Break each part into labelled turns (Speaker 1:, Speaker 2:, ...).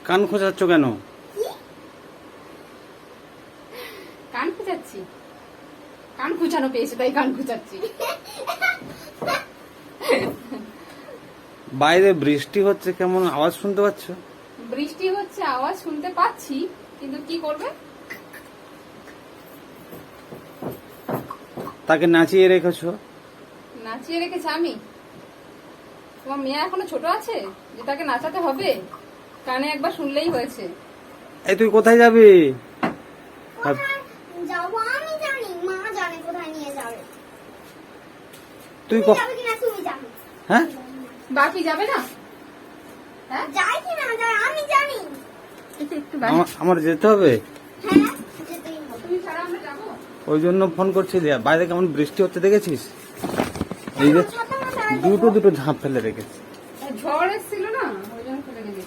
Speaker 1: কান খোঁচাচ্ছ কেন?
Speaker 2: কান খুঁচাচ্ছি, কান খুঁচানো পেয়েছে তাই কান খুঁচাচ্ছি।
Speaker 1: বাইরে বৃষ্টি হচ্ছে, কেমন আওয়াজ শুনতে পাচ্ছ?
Speaker 2: বৃষ্টি হচ্ছে, আওয়াজ শুনতে পাচ্ছি, কিন্তু কি করবে?
Speaker 1: তাকে নাচিয়ে রেখেছো?
Speaker 2: নাচিয়ে রেখেছে আমি? তোমার মেয়ে এখনো ছোট আছে যে তাকে নাচাতে হবে? কানে একবার শুনলেই হয়েছে।
Speaker 1: এই তুই কোথায় যাবি?
Speaker 3: যাবো আমি জানি, মা জানে কোথায় নিয়ে যাবে।
Speaker 1: তুই
Speaker 3: তুমি যাবে কিনা তুমি জানো।
Speaker 1: হ্যাঁ,
Speaker 2: বাকি যাবে না? হ্যাঁ,
Speaker 3: যাই কিনা যাই আমি জানি।
Speaker 2: একটু বাইরে।
Speaker 1: আমার যেতে হবে।
Speaker 3: হ্যাঁ যেতেই হবে।
Speaker 2: তুমি ছাড়া আমরা যাবো?
Speaker 1: ওই জন্য ফোন করছিলি। বাইরে কেমন বৃষ্টি হচ্ছে দেখেছিস? এই যে
Speaker 3: ছাতা মাথায়
Speaker 1: দুটো দুটো ঝাঁপ ফেলে রেখেছি।
Speaker 2: ঝড় এসেছিল না, ওই জন্য ফেলে গেছি।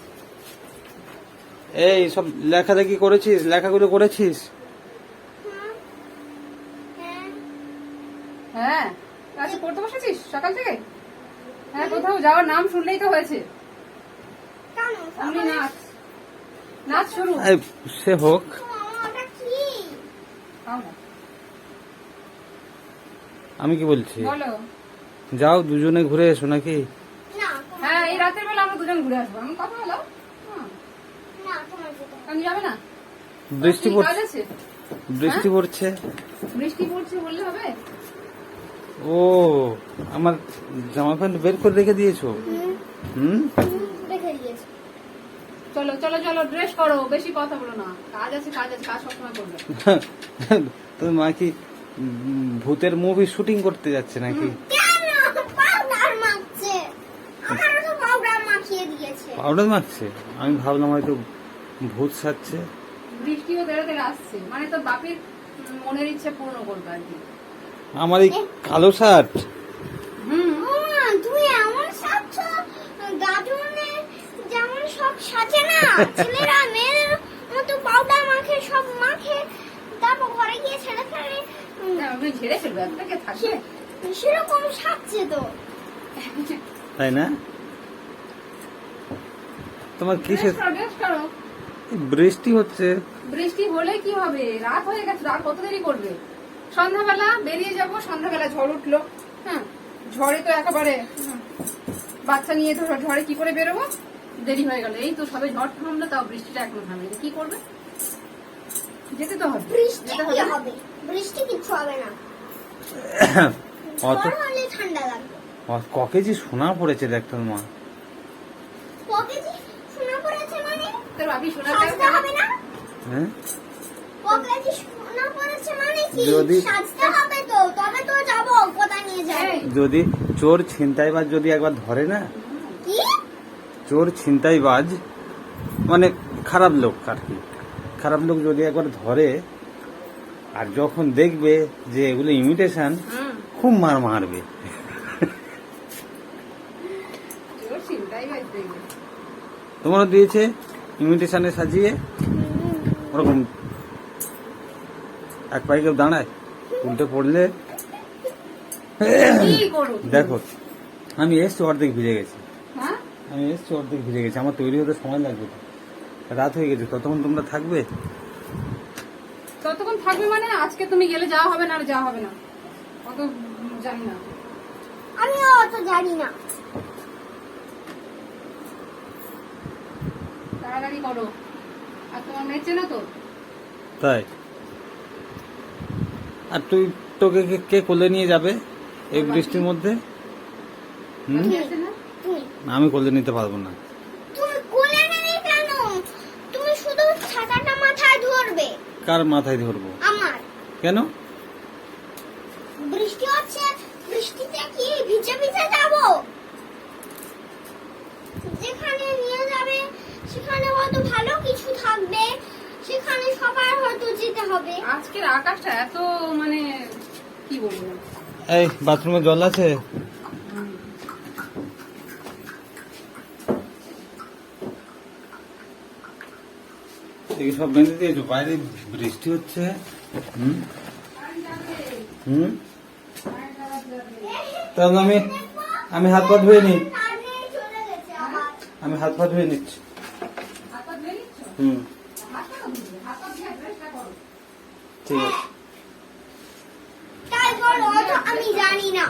Speaker 1: এই সব লেখালেখি করেছিস? লেখাগুলো করেছিস?
Speaker 3: হ্যাঁ
Speaker 2: হ্যাঁ, আজকে পড়তে বসেছিস সকাল থেকে? হ্যাঁ, কোথাও যাওয়ার নাম শুনলেই তো হয়েছে।
Speaker 3: কেন
Speaker 2: অমনি নাচ, নাচ শুরু।
Speaker 1: এই, সে হোক।
Speaker 3: ওটা কি?
Speaker 2: খাও না।
Speaker 1: আমি কি বলছি,
Speaker 2: বলো।
Speaker 1: যাও দুজনে ঘুরে এসো নাকি?
Speaker 3: না
Speaker 2: হ্যাঁ, এই রাতের বেলা আমরা দুজন ঘুরে আসবো। আমি কথা হলো।
Speaker 3: না তোমার যেতে হবে।
Speaker 2: আমি যাবে না?
Speaker 1: বৃষ্টি
Speaker 2: কি কাজ
Speaker 1: পড়ছে,
Speaker 2: আছে?
Speaker 1: বৃষ্টি পড়ছে।
Speaker 2: বৃষ্টি পড়ছে বললে হবে?
Speaker 1: ও, আমার জামা প্যান্ট বের করে রেখে দিয়েছো? হুম,
Speaker 3: রেখে দিয়েছি।
Speaker 2: চলো চলো চলো, ড্রেস করো, বেশি কথা বলো না। কাজ আছে, কাজ আছে, কাজ সবসময় করবে।
Speaker 1: তোর মা কি ভূতের মুভি শুটিং করতে যাচ্ছে নাকি?
Speaker 3: কেন পাউডার মাখছে? আমারও তো পাউডার মাখিয়ে দিয়েছে।
Speaker 1: পাউডার মাখছে? আমি ভাবলাম হয়তো ভূত সাজছে।
Speaker 2: বৃষ্টিও ধীরে ধীরে আসছে, মানে তোর বাপের মনের ইচ্ছে পূর্ণ করবে আর কি।
Speaker 1: আমার এই কালো শার্ট।
Speaker 3: মা, তুমি এমন সাজছো গাজনে যেমন সব সাজে না, ছেলেরা মেয়ের মতো পাউডার মাখে, সব মাখে, তারপর ঘরে গিয়ে ছেড়ে ফেলে।
Speaker 2: আমি ঝেড়ে ফেলবো, আপনাকে থাকবে।
Speaker 3: সেরকম সাজছে তো।
Speaker 1: তাই না? তোমার কিসের
Speaker 2: ড্রেস করো।
Speaker 1: বৃষ্টি হচ্ছে?
Speaker 2: বৃষ্টি হলে কি হবে? রাত হয়ে গেছে, রাত কত দেরি করবে? সন্ধ্যাবেলা বেরিয়ে যাব, সন্ধ্যাবেলা ঝড় উঠলো। হ্যাঁ, ঝড়ে তো একেবারে বাচ্চা নিয়ে তো ঝড়ে কি করে বেরোবো? দেরি হয়ে গেল। এই তো সবে ঝড় থামলো, তাও বৃষ্টিটা এখনো থামেনি। কি করবে? যেতে তো হবে।
Speaker 3: বৃষ্টি
Speaker 2: যেতে
Speaker 3: কি
Speaker 2: হবে না?
Speaker 3: হবে? বৃষ্টি কিছু হবে না।
Speaker 1: অত
Speaker 3: ঝড় হলে ঠান্ডা লাগবে।
Speaker 1: ক কেজি সোনা পড়েছে দেখ তোর মা।
Speaker 3: পকেটে সোনা পড়েছে মানে
Speaker 2: তোর ভাবি শোনা
Speaker 3: সাজতে হবে না?
Speaker 1: হ্যাঁ,
Speaker 3: পকেটে সোনা পড়েছে মানে কি?
Speaker 1: যদি-
Speaker 3: সাজতে হবে তো, তবে তো যাবো, কোথায় নিয়ে যাবে?
Speaker 1: যদি চোর ছিনতাইবাজ যদি একবার ধরে না,
Speaker 3: কি?
Speaker 1: চোর ছিনতাইবাজ মানে খারাপ লোক আর কি, খারাপ লোক যদি একবার ধরে আর যখন দেখবে যে এগুলো ইমিটেশন, খুব মার মারবে। তোমারও দিয়েছে ইমিটেশনে সাজিয়ে ওরকম এক পায়ে কেউ দাঁড়ায়, উল্টে পড়লে দেখো। আমি এসছি অর্ধেক ভিজে গেছি,
Speaker 2: হ্যাঁ,
Speaker 1: আমি এসছি অর্ধেক ভিজে গেছি, আমার তৈরি হতে সময় লাগবে তো। রাত হয়ে গেছে, ততক্ষণ তোমরা থাকবে?
Speaker 2: ততক্ষণ থাকবে মানে আজকে তুমি গেলে যাওয়া হবে না, আর যাওয়া হবে না, অত জানি না।
Speaker 3: আমিও অত জানি না।
Speaker 2: তাড়াতাড়ি করো। আর তোমার মেয়ে চেনো তো?
Speaker 1: তাই? আর তুই, তোকে কে কোলে নিয়ে যাবে এই বৃষ্টির মধ্যে? হুম,
Speaker 2: বাকি আছে না?
Speaker 3: তুমি
Speaker 1: আমি কোলে নিতে পারবো না।
Speaker 3: তুমি কোলে নেবে কেন? তুমি শুধু ছাতাটা মাথায় ধরবে।
Speaker 1: কার মাথায় ধরবো?
Speaker 3: আমার।
Speaker 1: কেন?
Speaker 3: বৃষ্টি হচ্ছে, বৃষ্টিতে কি ভিজে ভিজে যাব? যেখানে নিয়ে যাবে সেখানে হয়তো ভালো কিছু থাকবে, সেখানে সবার হয়তো যেতে হবে।
Speaker 2: আজকের আকাশটা এত মানে কি বলবো।
Speaker 1: এই বাথরুমে জল আছে? এই সব বেঁধে দিয়েছো? বাইরে বৃষ্টি হচ্ছে। হুম হুম, তাহলে আমি হাত পা ধুয়ে নিই,
Speaker 3: তাড়াতাড়ি চলে গেছে আবার।
Speaker 1: আমি হাত পা ধুয়ে নিচ্ছি।
Speaker 2: হাত পা ধুয়ে
Speaker 1: হুম
Speaker 2: হাত পা ধুবে, হাত পা ধুয়ে ড্রেসটা করো।
Speaker 1: ঠিক আছে।
Speaker 3: তারপর অত আমি জানি না।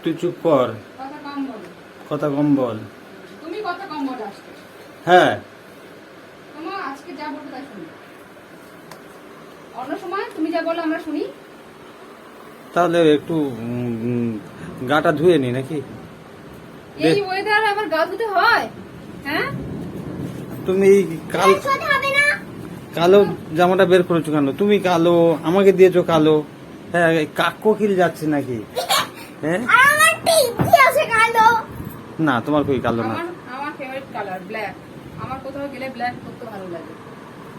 Speaker 1: তুই চুপ কর,
Speaker 2: কথা কম বলো।
Speaker 1: কথা কম বল।
Speaker 2: তুমি কথা কম বলো আজকে।
Speaker 1: হ্যাঁ,
Speaker 2: তোমার আজকে যা বলবো তাই শুনি। অন্য সময় তুমি যা বলো আমরা শুনি।
Speaker 1: তাহলে একটু গাটা ধুয়ে নি নাকি?
Speaker 2: এই ওয়েদার আবার গা ধুতে হয়? হ্যাঁ,
Speaker 1: তুমি এই
Speaker 3: কথা হবে না।
Speaker 1: কালো জামাটা বের করেছো কেন? তুমি কালো, আমাকে দিয়েছো কালো। হ্যাঁ, কাককিল যাচ্ছে নাকি? হ্যাঁ,
Speaker 3: আর আমার টিপ কি আছে কালো?
Speaker 1: না তোমার কই কালো না।
Speaker 2: আমার আমার ফেভারিট কালার ব্ল্যাক। আমার কোথাও গেলে ব্ল্যাক করতে ভালো লাগে।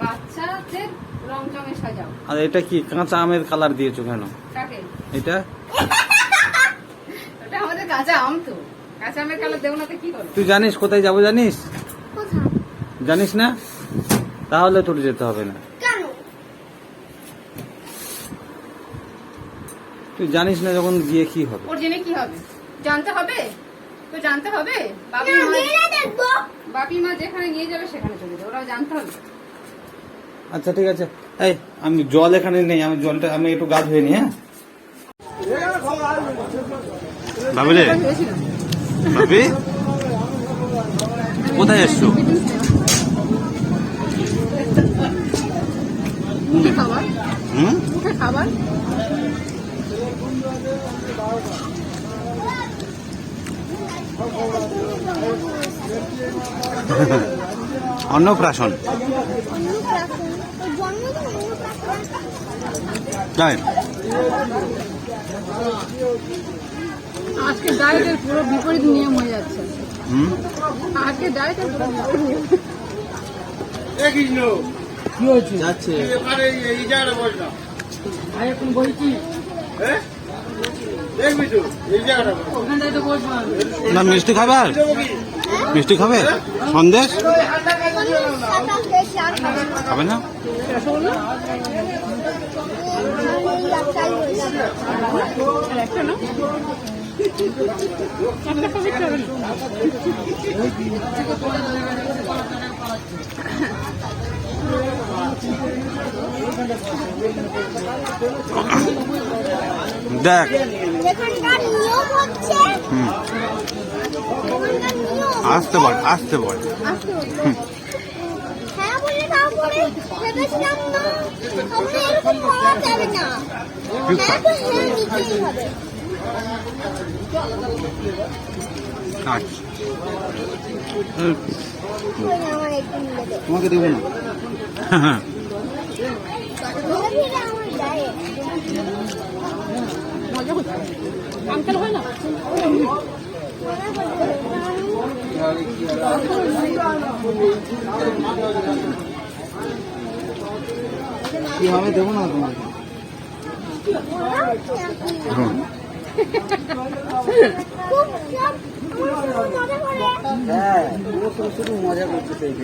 Speaker 2: বাচ্চাদের রং চঙে সাজাও।
Speaker 1: আর এটা কি কাঁচা আমের কালার দিয়েছো কেন?
Speaker 2: কাকে?
Speaker 1: এটা
Speaker 2: ওটা আমাদের কাঁচা আম তো। কাঁচা আমের কালার দেবো না তো কি করবো?
Speaker 1: তুই জানিস কোথায় যাবো? জানিস?
Speaker 3: কোথায়?
Speaker 1: জানিস না? তাহলে তোর যেতে হবে না।
Speaker 3: কেন?
Speaker 1: তুই জানিস না যখন গিয়ে কি হবে?
Speaker 2: ওর জেনে কি হবে? জানতে হবে তো, জানতে হবে। বাপি
Speaker 3: না,
Speaker 2: মা,
Speaker 3: গেলে দেখবো।
Speaker 2: বাপি মা যেখানে নিয়ে যাবে সেখানে চলে যাবে, ওরাও জানতে হবে।
Speaker 1: আচ্ছা ঠিক আছে। এই আমি জল এখানে নেই, আমি একটু গা ধুয়ে নি। হ্যাঁ ভাবি রে, ভাবি কোথায় এসছো?
Speaker 2: মুখে খাবার,
Speaker 1: হুম
Speaker 2: মুখে খাবার।
Speaker 1: অন্নপ্রাশন তাই?
Speaker 2: আজকে ডায়েটের পুরো বিপরীত নিয়ম হয়ে যাচ্ছে।
Speaker 1: হুম
Speaker 2: আজকে ডায়েটের পুরো বিপরীত নিয়ম।
Speaker 1: কি হয়েছে? যাচ্ছে না, মিষ্টি খাবে? আর মিষ্টি খাবে? সন্দেশ খাবে না?
Speaker 2: একটা না, একটা প্যাকেট খাবে না।
Speaker 1: দেখ,
Speaker 3: যেখানকার নিয়ম হচ্ছে,
Speaker 1: হুম
Speaker 3: যেখানকার নিয়ম।
Speaker 1: আসতে বল, আসতে বল।
Speaker 3: হ্যাঁ বলে তারপরে ভেবেছিলাম না, তাহলে এরকম করা যাবে না। হ্যাঁ তো হ্যাঁ নিতেই হবে।
Speaker 1: আচ্ছা
Speaker 3: ওই আমার একটু নিয়ে দে।
Speaker 1: তোমাকে দেবো না।
Speaker 3: ধীরে ধীরে আমার যায়।
Speaker 2: মজা হচ্ছে, আঙ্কেল হয় না।
Speaker 1: কি হবে? দেবো না তোমাকে।
Speaker 3: খুব সব আমার মজা করে।
Speaker 1: হ্যাঁ, শুধু মজা করতে চাইছি।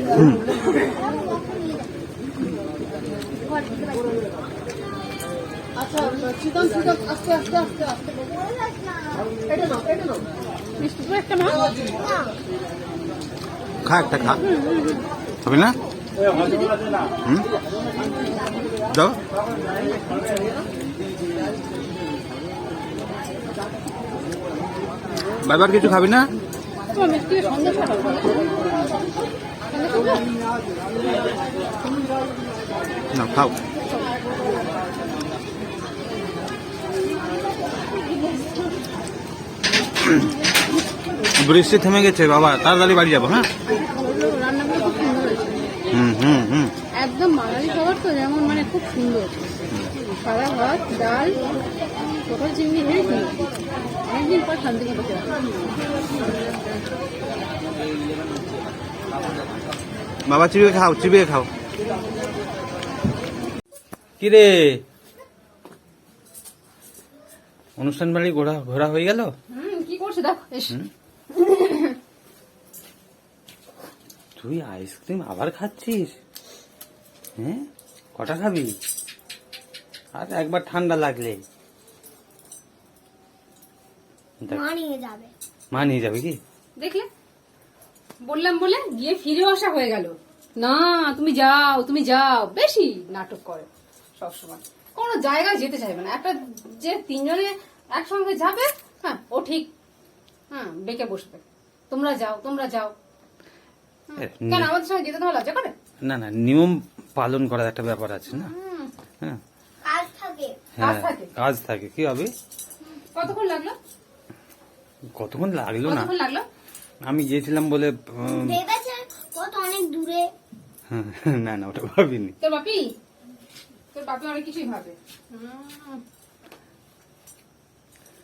Speaker 2: আচ্ছা চিকন চিকন, আস্তে আস্তে আস্তে আস্তে। এটা নাও, এটা নাও। মিষ্টি করে একটা নাও।
Speaker 1: খা, একটা খা। হবে না? হুম দাও। বারবার কিছু খাবি না?
Speaker 2: তোমার মিষ্টি সন্দেশ খাবে?
Speaker 1: না, খাও। বৃষ্টি থেমে গেছে বাবা, তাড়াতাড়ি বাড়ি যাবো। হ্যাঁ,
Speaker 2: রান্নাগুলো খুব সুন্দর হয়েছে।
Speaker 1: হুম হুম হুম
Speaker 2: একদম বাঙালি খাবার তো, যেমন মানে খুব সুন্দর। সাদা ভাত, ডাল, পটল চিংড়ি, হেবি সুন্দর। অনেকদিন পর শান্তি মতো খেলাম।
Speaker 1: বাবা চিবিয়ে খাও, চিবিয়ে খাও। কিরে, অনুষ্ঠান বাড়ি ঘোরা হয়ে গেল?
Speaker 2: কি করছো দেখো?
Speaker 1: তুই আইসক্রিম আবার খাচ্ছিস? হ্যাঁ, কটা খাবি? আর একবার ঠান্ডা লাগলে দেখ,
Speaker 3: মা নিয়ে যাবে।
Speaker 1: মা নিয়ে যাবে কি?
Speaker 2: দেখলে, বললাম বলে গিয়ে ফিরে আসা হয়ে গেল। না তুমি যাও, তুমি যাও, বেশি নাটক করে সবসময়, কোনো জায়গায় যেতে চাইবে না। একটা যে তিনজনে একসঙ্গে যাবে, হ্যাঁ ও ঠিক, হ্যাঁ বেঁকে বসবে, তোমরা যাও, তোমরা যাও। কেন আমাদের সঙ্গে যেতে তোমার লজ্জা করে?
Speaker 1: না না, নিয়ম পালন করার একটা ব্যাপার আছে না। হ্যাঁ
Speaker 3: কাজ থাকে।
Speaker 2: কাজ
Speaker 1: হ্যাঁ,
Speaker 2: থাকে।
Speaker 1: কাজ থাকে, কি হবে?
Speaker 2: কতক্ষণ লাগলো?
Speaker 1: কতক্ষণ লাগলো না,
Speaker 2: কতক্ষণ লাগলো?
Speaker 1: আমি গিয়েছিলাম বলে
Speaker 3: ভেবেছে কত অনেক দূরে।
Speaker 1: না না, ওটা ভাবিনি।
Speaker 2: তোর বাপি অনেক কিছুই ভাবে।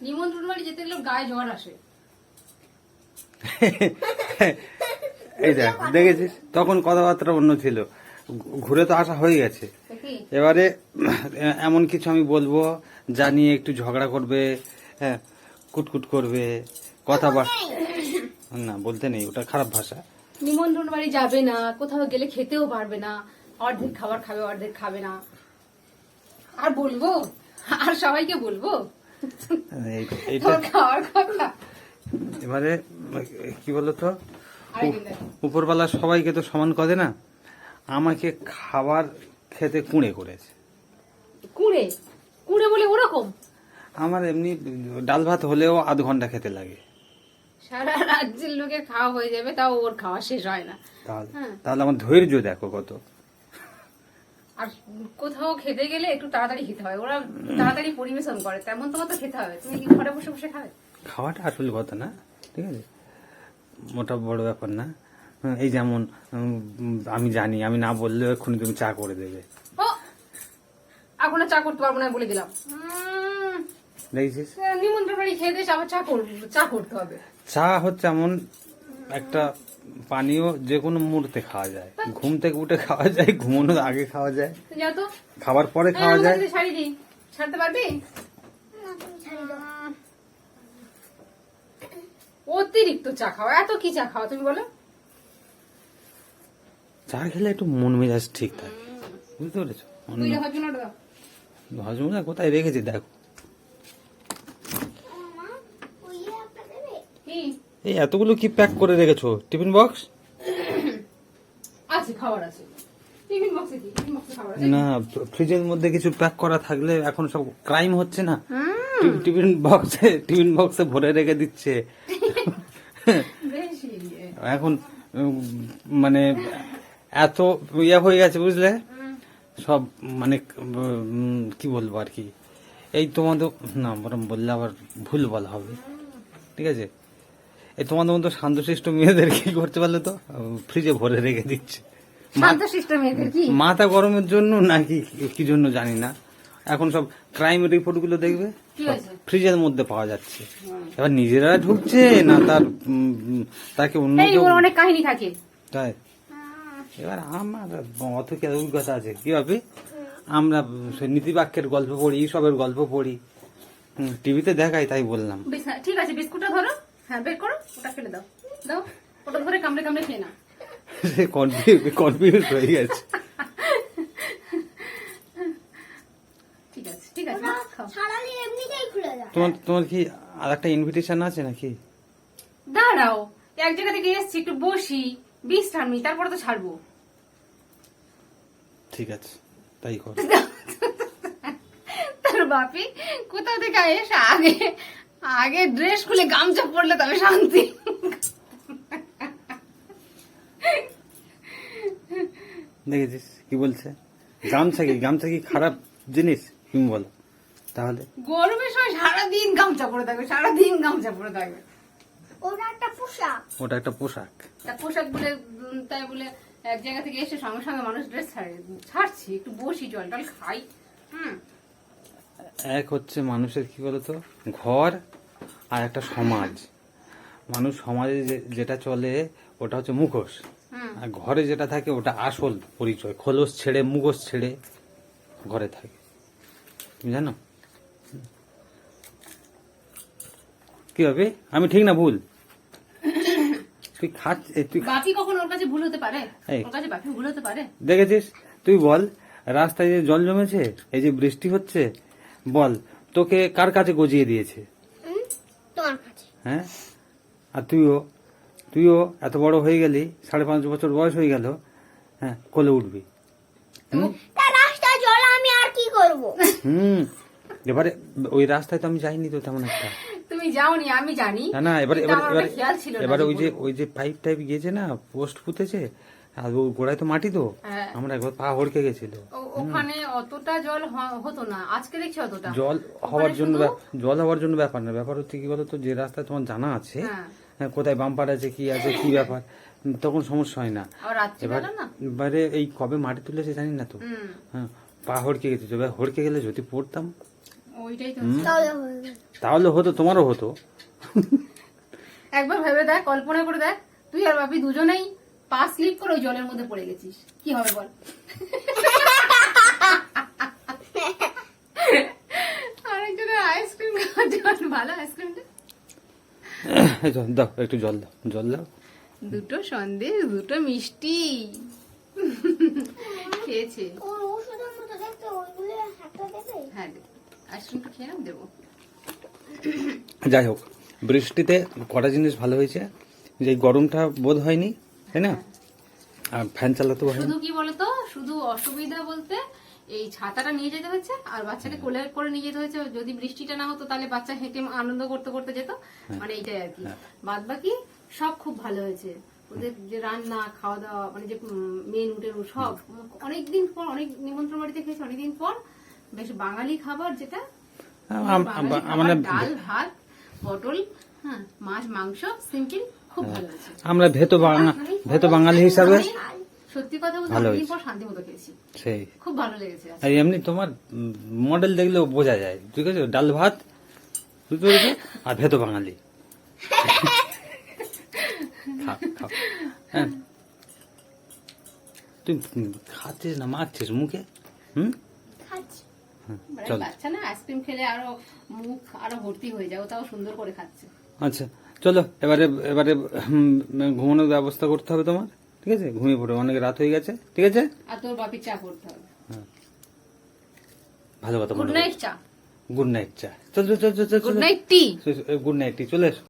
Speaker 2: নিমন্ত্রণ বাড়ি যেতে গেলে ওর গায়ে জ্বর আসে।
Speaker 1: এই দেখ, দেখেছিস তখন কথাবার্তা অন্য ছিল, ঘুরে তো আসা হয়ে গেছে।
Speaker 2: তো কি?
Speaker 1: এবারে এমন কিছু আমি বলবো যা নিয়ে একটু ঝগড়া করবে, হ্যাঁ কুটকুট করবে, কথা না বলতে নেই, ওটা খারাপ ভাষা।
Speaker 2: নিমন্ত্রণ বাড়ি যাবে না, কোথাও গেলে খেতেও পারবে না, অর্ধেক খাবার খাবে, অর্ধেক খাবে না। আর বলবো, আর সবাইকে বলবো
Speaker 1: এইটা
Speaker 2: তোর খাওয়ার কথা।
Speaker 1: এবারে কি বলতো,
Speaker 2: আরেকদিন দেখো।
Speaker 1: উপরবেলা সবাইকে তো সমান করে না, আমাকে খাবার খেতে কুঁড়ে করেছে।
Speaker 2: কুড়ে কুড়ে বলে ওরকম?
Speaker 1: আমার এমনি ডাল ভাত হলেও আধ ঘন্টা খেতে লাগে।
Speaker 2: সারা রাজ্যের লোকের খাওয়া হয়ে যাবে, তাও ওর খাওয়া শেষ হয় না।
Speaker 1: তাহলে
Speaker 2: হ্যাঁ।
Speaker 1: তাহলে আমার ধৈর্য দেখো কত।
Speaker 2: আর কোথাও খেতে গেলে একটু তাড়াতাড়ি খেতে হয়, ওরা তাড়াতাড়ি পরিবেশন করে, তেমন তোমার তো খেতে হবে। তুমি কি ঘরে বসে বসে খাবে?
Speaker 1: খাওয়াটা আসল কথা না, ঠিক আছে, মোটা বড় ব্যাপার না। এই যেমন আমি জানি, আমি না বললেও এক্ষুনি তুমি চা করে দেবে।
Speaker 2: ও এখন আর চা করতে পারবো না বলে দিলাম।
Speaker 1: দেখেছিস,
Speaker 2: নিমন্ত্রণ বাড়ি খেয়ে দিয়ে আবার চা করতে হবে।
Speaker 1: চা হচ্ছে এমন একটা পানীয়, যে কোনো মুহূর্তে খাওয়া যায়, ঘুম থেকে উঠে খাওয়া যায়, ঘুমানোর আগে খাওয়া যায়,
Speaker 2: তো যাও তো,
Speaker 1: খাবার পরে খাওয়া
Speaker 2: আমাকে
Speaker 1: যায়।
Speaker 2: যদি শাড়ি দিই, ছাড়তে পারবি?
Speaker 3: না, তুমি ছাড়ি দাও।
Speaker 2: অতিরিক্ত চা খাওয়া, এত কি চা খাওয়া তুমি বলো?
Speaker 1: চা খেলে একটু মন মেজাজ ঠিক থাকে, বুঝতে পেরেছো?
Speaker 2: তুই হজম দাও।
Speaker 1: হজমলা কোথায় রেখেছি দেখো,
Speaker 3: মা, ওই একটা দেবে?
Speaker 2: কি
Speaker 1: এই এতগুলো কি প্যাক করে রেখেছো? Tiffin box?
Speaker 2: আছে, খাবার আছে টিফিন বক্সে। কি টিফিন বক্সে খাবার আছে?
Speaker 1: না, ফ্রিজের মধ্যে কিছু প্যাক করা থাকলে এখন সব ক্রাইম হচ্ছে না, টিফিন বক্সে ভরে রেখে দিচ্ছে।
Speaker 2: বেশি
Speaker 1: এখন মানে এত ইয়ে হয়ে গেছে বুঝলে, সব মানে কি বলবো আর কি, এই তোমাদের না বরং বললে আবার ভুল বলা হবে, ঠিক আছে, এই তোমাদের মতো শান্তশিষ্ট মেয়েদের কি করতে পারলে তো ফ্রিজে ভরে রেখে দিচ্ছে।
Speaker 2: শান্তশিষ্ট মেয়েদের কি?
Speaker 1: মাথা গরমের জন্য নাকি কি জন্য জানি না, এখন সব ক্রাইম রিপোর্ট গুলো দেখবে
Speaker 2: কি হয়েছে?
Speaker 1: ফ্রিজের মধ্যে পাওয়া যাচ্ছে। এবার নিজেরা ঢুকছে না তাকে অন্য
Speaker 2: এই
Speaker 1: কেউ,
Speaker 2: ওর অনেক কাহিনী থাকে।
Speaker 1: তাই এবার আমার অত কি অভিজ্ঞতা আছে কি হবে, আমরা সে নীতিবাক্যের গল্প পড়ি, সবের গল্প পড়ি, টিভিতে দেখাই, তাই বললাম।
Speaker 2: ঠিক আছে, বিস্কুটটা ধরো, হ্যাঁ বের করো, ওটা ফেলে দাও, দাও ওটা ধরে কামড়ে কামড়ে খেয়ে না।
Speaker 1: সে কনফিউজ হয়ে গেছে।
Speaker 2: ঠিক আছে, ঠিক আছে,
Speaker 3: ওটা
Speaker 2: খাও।
Speaker 3: ছাড়ালে এমনিতেই খুলে যায়।
Speaker 1: তোমার কি আর একটা ইনভিটেশন আছে নাকি?
Speaker 2: দাঁড়াও, এক জায়গা থেকে এসছি, একটু বসি, বিশ্রাম নিই, তারপরে তো ছাড়বো।
Speaker 1: ঠিক আছে, তাই কর।
Speaker 2: তার বাপি কোথাও থেকে এসে আগে আগে ড্রেস খুলে গামছা পরলে তবে শান্তি।
Speaker 1: দেখেছিস কি বলছে, গামছা কি খারাপ জিনিস তুমি বলো তাহলে?
Speaker 2: গরমের সময় সারাদিন গামছা পরে থাকবে, সারাদিন গামছা পরে থাকবে।
Speaker 3: ওটা একটা পোশাক।
Speaker 1: ওটা একটা পোশাক।
Speaker 2: তা পোশাক বলে তাই বলে এক জায়গা থেকে এসে সঙ্গে সঙ্গে মানুষ ড্রেস ছাড়ছি, একটু বসি, জল টল খাই।
Speaker 1: এক হচ্ছে মানুষের কি বলতো ঘর, আর একটা সমাজ। মানুষ সমাজে যেটা চলে ওটা হচ্ছে মুখোশ, আর ঘরে যেটা থাকে ওটা আসল পরিচয়। খোলস ছেড়ে, মুখোশ ছেড়ে ঘরে থাকে, তুমি জানো কি হবে? আমি ঠিক না ভুল? তুই তুই
Speaker 2: বাকি কখন ওর কাছে ভুল হতে পারে?
Speaker 1: এই।
Speaker 2: ওর কাছে বাকি ভুল হতে পারে?
Speaker 1: দেখেছিস, তুই বল, রাস্তায় যে জল জমেছে, এই যে বৃষ্টি হচ্ছে, বল তোকে কার কাছে গজিয়ে দিয়েছে?
Speaker 3: তোমার কাছে।
Speaker 1: হ্যাঁ, আর তুইও এত বড় হয়ে গেলি, 5.5 বছর বয়স হয়ে গেল, হ্যাঁ কোলে উঠবি।
Speaker 3: তা রাস্তায় জল আমি আর কি করব?
Speaker 1: এবারে ওই রাস্তায় তো আমি যাইনি তো তেমন একটা।
Speaker 2: তুমি যাওনি আমি জানি,
Speaker 1: না না, এবারে
Speaker 2: কিন্তু আমার ওটা খেয়াল ছিল না
Speaker 1: এবারে
Speaker 2: যে
Speaker 1: ওই যে পাইপ টাইপ গিয়েছে না, পোস্ট পুঁতেছে, আর ও গোড়ায় তো মাটি তো,
Speaker 2: হ্যাঁ।
Speaker 1: আমরা একবার পা হড়কে গেছিল।
Speaker 2: ওখানে অতটা জল হতো না, আজকে দেখছি অতটা
Speaker 1: জল হওয়ার
Speaker 2: ওখানে
Speaker 1: জন্য
Speaker 2: শুধু-
Speaker 1: জল হওয়ার জন্য ব্যাপার না, ব্যাপার হচ্ছে কি বলতো, যে রাস্তায় তোমার জানা আছে
Speaker 2: হ্যাঁ।
Speaker 1: হ্যাঁ, কোথায় বাম্পার আছে কি আছে কি ব্যাপার, তখন সমস্যা হয় না।
Speaker 2: আবার রাত্রিবেলা না,
Speaker 1: এবারে এই কবে মাটি তুলেছে জানি না তো, হ্যাঁ পা হড়কে গেছে, এবার হড়কে গেলে যদি পড়তাম
Speaker 2: ওইটাই তো।
Speaker 3: তাহলে হয়ে গেল।
Speaker 1: তাহলে হতো, তোমারও হতো।
Speaker 2: একবার ভেবে দেখ, কল্পনা করে দেখ, তুই আর বাপি দুজনেই পা স্লিপ করে ওই জলের মধ্যে পড়ে গেছিস, কি হবে বল? আরেকজনের আইসক্রিম খাওয়ার জল, ভালো আইসক্রিমটা।
Speaker 1: এই তো, দাও একটু জল দাও, জল দাও।
Speaker 2: দুটো সন্দেশ, দুটো মিষ্টি খেয়েছে।
Speaker 3: ওর ওষুধের মতো দেখতে ওইগুলো হাতে দেবে।
Speaker 2: হ্যাঁ, আইসক্রিমটা খেয়ে নাও, দেবো।
Speaker 1: যাই হোক, বৃষ্টিতে কটা জিনিস ভালো হয়েছে, যে এই গরমটা বোধ হয়নি, তাই না? আর ফ্যান চালাতেও হয়নি।
Speaker 2: শুধু কি বলতো, শুধু অসুবিধা বলতে এই ছাতাটা নিয়ে যেতে হচ্ছে, আর বাচ্চাকে কোলে করে নিয়ে যেতে হচ্ছে। যদি বৃষ্টিটা না হতো তাহলে বাচ্চা হেঁটে আনন্দ করতে করতে যেত, মানে এইটাই আর কি। বাদ বাকি সব খুব ভালো হয়েছে। ওদের যে রান্না খাওয়া দাওয়া, মানে যে মেনু টেনু সব অনেকদিন পর, অনেক নিমন্ত্রণ বাড়িতে খেয়েছি অনেকদিন পর, বেশ বাঙালি খাবার যেটা, বাঙালি খাবার,
Speaker 1: মানে
Speaker 2: ডাল ভাত পটল, হ্যাঁ মাছ মাংস, সিম্পল, খুব ভালো হয়েছে।
Speaker 1: আমরা ভেতো বাঙালি হিসাবে
Speaker 2: সত্যি কথা বলতে
Speaker 1: ভালো
Speaker 2: অনেকদিন
Speaker 1: হয়েছে।
Speaker 2: পর শান্তি মতো খেয়েছি,
Speaker 1: সেই।
Speaker 2: খুব ভালো লেগেছে।
Speaker 1: আর এমনি তোমার মডেল দেখলেও বোঝা যায়, ঠিক আছে, ডাল ভাত বুঝতে পেরেছো, আর ভেতো বাঙালি। খাও, খাও। হ্যাঁ। তুই খাচ্ছিস না, মাখছিস মুখে?
Speaker 3: খাচ্ছি।
Speaker 2: মানে
Speaker 1: চল।
Speaker 2: বাচ্চা না আইসক্রিম খেলে আরো মুখ আরো ভর্তি হয়ে যায়, ও তাও সুন্দর করে খাচ্ছে।
Speaker 1: আচ্ছা চলো, এবারে ঘুমানোর ব্যবস্থা করতে হবে তোমার, ঠিক আছে? ঘুমিয়ে পড়ো, অনেক রাত হয়ে গেছে, ঠিক আছে?
Speaker 2: আর তোর বাপির চা করতে হবে।
Speaker 1: ভালো কথা
Speaker 2: গুড
Speaker 1: মনে
Speaker 2: নাইট চা,
Speaker 1: গুড নাইট চা, চল চল চল চল
Speaker 2: গুড নাইট টি।
Speaker 1: গুড নাইট, চলে এসো।